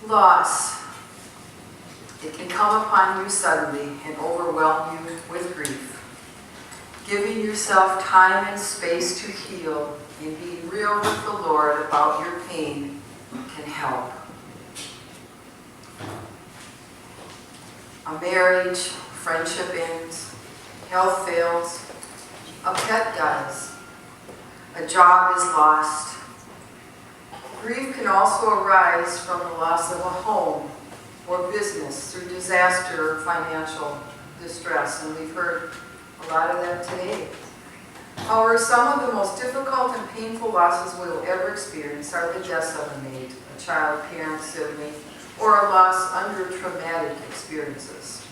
Loss. It can come upon you suddenly and overwhelm you with grief. Giving yourself time and space to heal and being real with the Lord about your pain can help. A marriage, friendship ends, health fails, a pet dies, a job is lost. Grief can also arise from the loss of a home or business through disaster or financial distress, and we've heard a lot of that today. However, some of the most difficult and painful losses we will ever experience are the deaths of a mate, a child, parent, sibling, or a loss under traumatic experiences.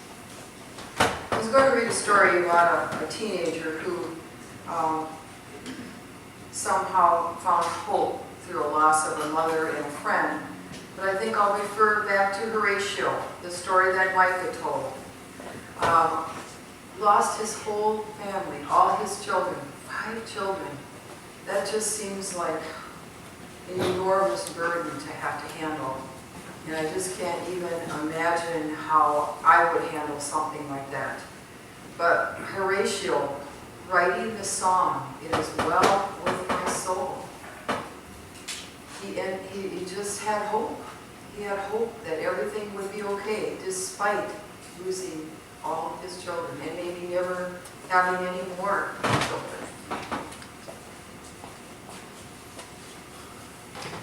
I was going to read a story about a teenager who somehow found hope through a loss of a mother and a friend, but I think I'll refer back to Horatio, the story that Micah told. Lost his whole family, all his children, 5 children. That just seems like an enormous burden to have to handle. And I just can't even imagine how I would handle something like that. But Horatio, writing the song, "It is well with my soul," he just had hope. He had hope that everything would be okay despite losing all of his children and maybe never having any more children.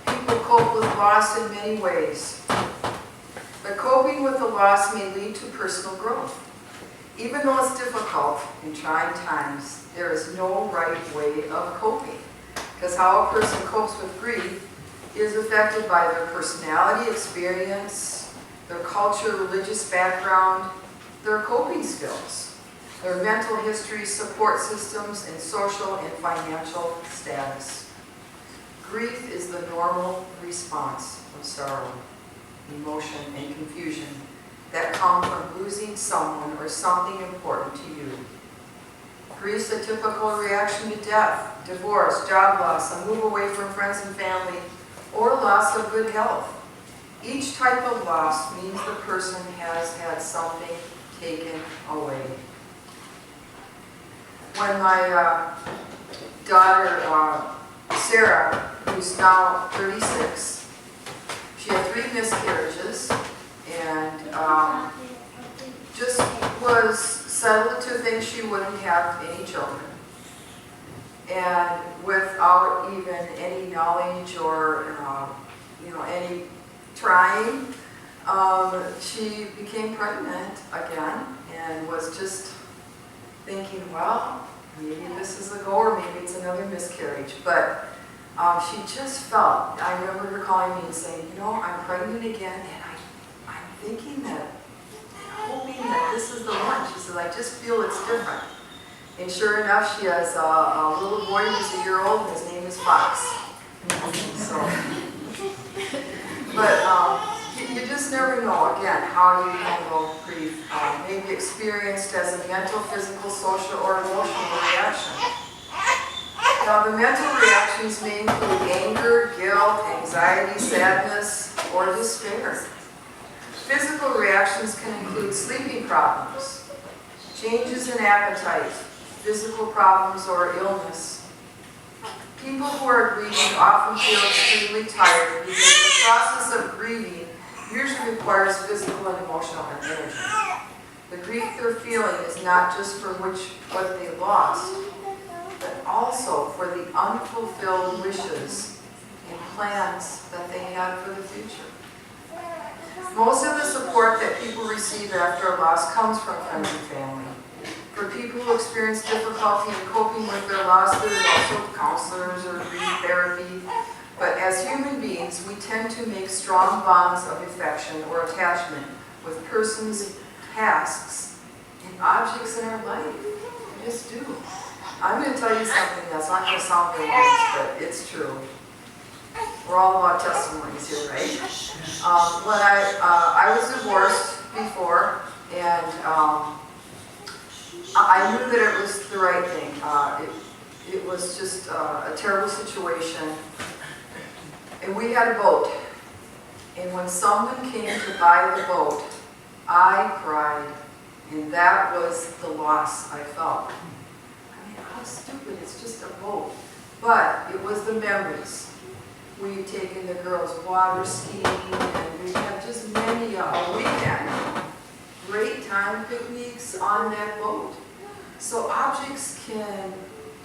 People cope with loss in many ways, but coping with the loss may lead to personal growth. Even though it's difficult in trying times, there is no right way of coping, because how a person copes with grief is affected by their personality, experience, their culture, religious background, their coping skills, their mental history, support systems, and social and financial status. Grief is the normal response of sorrow, emotion, and confusion that come from losing someone or something important to you. Grief is a typical reaction to death, divorce, job loss, a move away from friends and family, or loss of good health. Each type of loss means the person has had something taken away. When my daughter, Sarah, who's now 36, she had 3 miscarriages and just was settled to think she wouldn't have any children. And without even any knowledge or any trying, she became pregnant again and was just thinking, well, maybe this is a go or maybe it's another miscarriage. But she just felt, I remember her calling me and saying, I'm pregnant again and I'm thinking that, hoping that this is the one. She said, I just feel it's different. And sure enough, she has a little boy who's a year old, and his name is Fox. So, but you just never know, again, how you handle grief. Maybe experienced as a mental, physical, social, or emotional reaction. Now, the mental reactions may include anger, guilt, anxiety, sadness, or despair. Physical reactions can include sleeping problems, changes in appetite, physical problems, or illness. People who are grieving often feel extremely tired because the process of grieving usually requires physical and emotional energy. The grief they're feeling is not just for what they lost, but also for the unfulfilled wishes and plans that they had for the future. Most of the support that people receive after a loss comes from friends and family. For people who experience difficulty in coping with their loss, there's also counselors or grief therapy. But as human beings, we tend to make strong bonds of affection or attachment with persons, tasks, and objects in our life. We just do. I'm going to tell you something that's not going to sound very nice, but it's true. We're all about testimonies here, right? When I was divorced before, and I knew that it was the right thing. It was just a terrible situation. And we had a boat. And when someone came to buy the boat, I cried, and that was the loss I felt. I mean, how stupid, it's just a boat. But it was the memories. We've taken the girls water skiing, and we had just many a weekend. Great time picnics on that boat. So objects can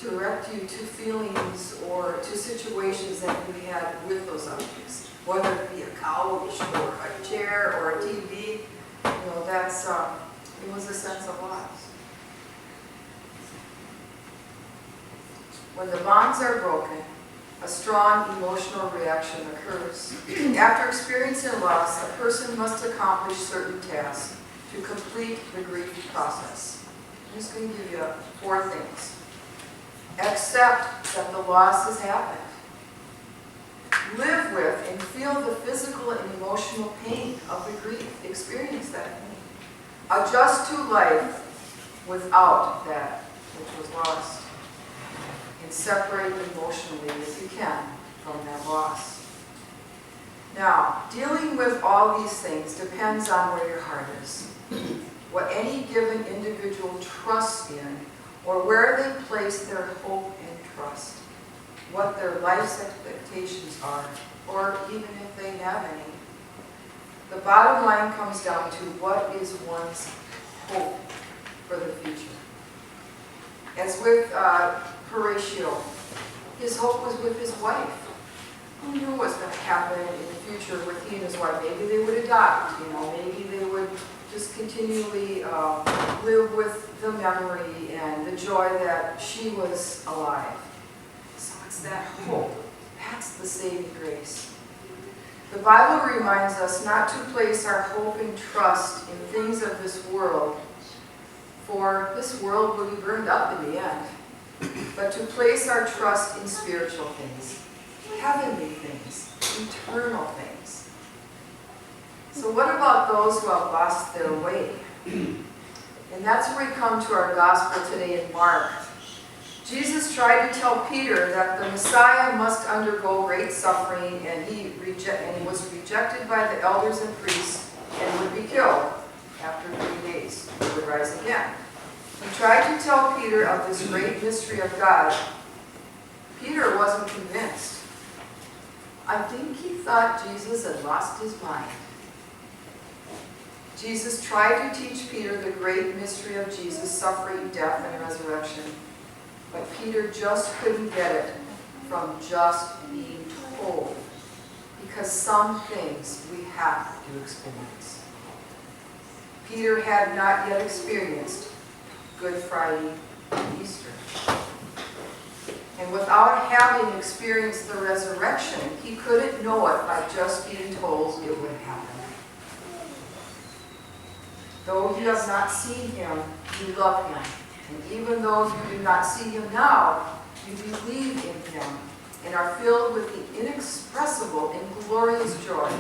direct you to feelings or to situations that we had with those objects, whether it be a couch or a chair or a TV. You know, that's it was a sense of loss. When the bonds are broken, a strong emotional reaction occurs. After experiencing loss, a person must accomplish certain tasks to complete the grief process. I'm just going to give you 4 things. Accept that the loss has happened. Live with and feel the physical and emotional pain of the grief. Experience that pain. Adjust to life without that which was lost. And separate emotionally, if you can, from that loss. Now, dealing with all these things depends on where your heart is, what any given individual trusts in, or where they place their hope and trust, what their life's expectations are, or even if they have any. The bottom line comes down to what is one's hope for the future. As with Horatio, his hope was with his wife. Who knew what was going to happen in the future with he and his wife? Maybe they would adopt, maybe they would just continually live with the memory and the joy that she was alive. So it's that hope. That's the saving grace. The Bible reminds us not to place our hope and trust in things of this world, for this world will be burned up in the end, but to place our trust in spiritual things, heavenly things, eternal things. So what about those who have lost their way? And that's where we come to our gospel today in Mark. Jesus tried to tell Peter that the Messiah must undergo great suffering, and he was rejected by the elders and priests and would be killed. After 3 days, he would rise again. He tried to tell Peter of this great mystery of God. Peter wasn't convinced. I think he thought Jesus had lost his mind. Jesus tried to teach Peter the great mystery of Jesus' suffering, death, and resurrection. But Peter just couldn't get it from just being told, because some things we have to experience. Peter had not yet experienced Good Friday and Easter. And without having experienced the resurrection, he couldn't know it by just being told it would happen. Though you have not seen him, you love him. And even though you do not see him now, you believe in him and are filled with the inexpressible and glorious joy,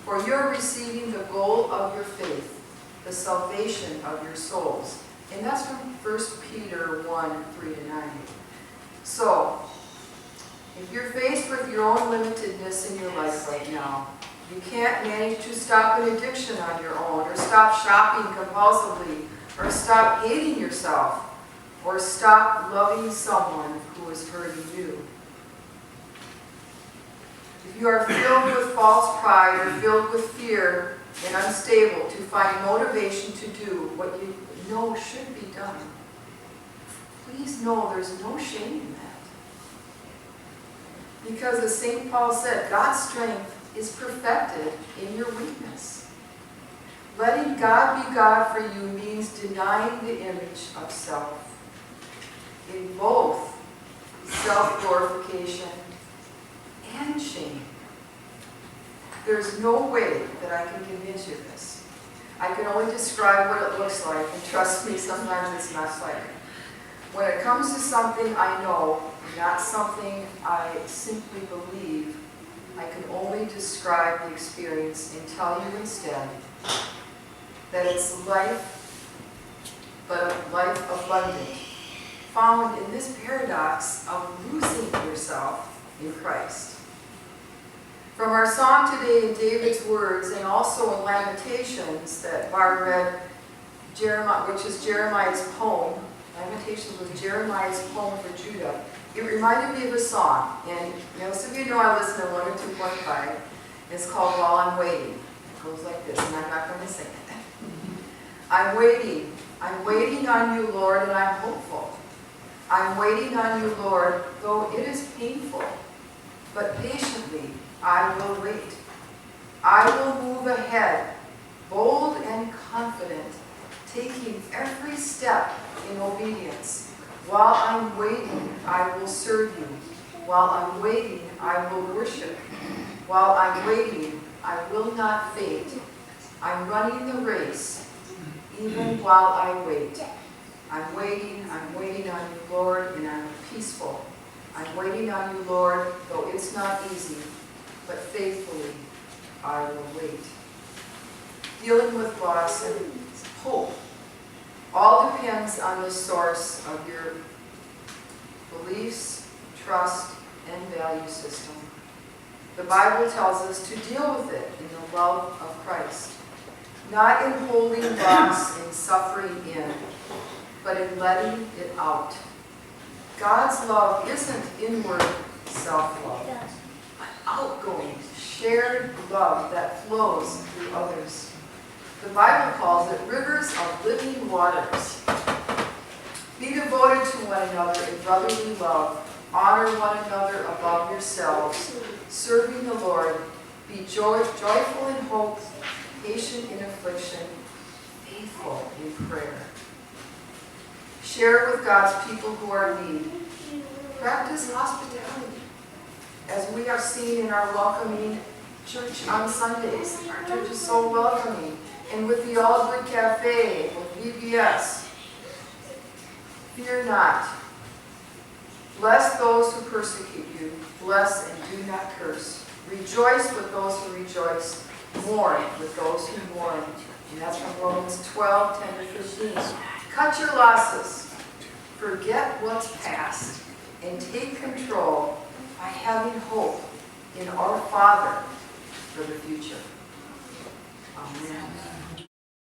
for you're receiving the goal of your faith, the salvation of your souls. And that's from 1 Peter 1, 3-9. So, if you're faced with your own limitedness in your life right now, you can't manage to stop an addiction on your own, or stop shopping compulsively, or stop hating yourself, or stop loving someone who is hurting you. If you are filled with false pride or filled with fear and unstable to find motivation to do what you know should be done, please know there's no shame in that. Because as St. Paul said, God's strength is perfected in your weakness. Letting God be God for you means denying the image of self in both self-glorification and shame. There's no way that I can convince you of this. I can only describe what it looks like, and trust me, sometimes it's not like it. When it comes to something I know, not something I simply believe, I can only describe the experience and tell you instead that it's life, but a life abundant, found in this paradox of losing yourself in Christ. From our song today in David's words, and also in Lamentations that Barb read, which is Jeremiah's poem. Lamentations was Jeremiah's poem for Judah. It reminded me of a song, and most of you know I listen to 102.5. It's called While I'm Waiting. It goes like this, and I'm not going to sing it. I'm waiting on you, Lord, and I'm hopeful. I'm waiting on you, Lord, though it is painful, but patiently I will wait. I will move ahead, bold and confident, taking every step in obedience. While I'm waiting, I will serve you. While I'm waiting, I will worship. While I'm waiting, I will not faint. I'm running the race, even while I wait. I'm waiting on you, Lord, and I'm peaceful. I'm waiting on you, Lord, though it's not easy, but faithfully I will wait. Dealing with loss and hope all depends on the source of your beliefs, trust, and value system. The Bible tells us to deal with it in the love of Christ, not in holding loss and suffering in, but in letting it out. God's love isn't inward self-love, but outgoing, shared love that flows through others. The Bible calls it rivers of living waters. Be devoted to one another in brotherly love. Honor one another above yourselves. Serving the Lord. Be joyful in hope, patient in affliction, faithful in prayer. Share with God's people who are in need. Practice hospitality, as we have seen in our welcoming church on Sundays. Our church is so welcoming. And with the Aldwood Cafe, with VBS. Fear not. Bless those who persecute you. Bless and do not curse. Rejoice with those who rejoice. Mourn with those who mourn. And that's from Romans 12, 10 to 15. Cut your losses. Forget what's past. And take control by having hope in our Father for the future. Amen.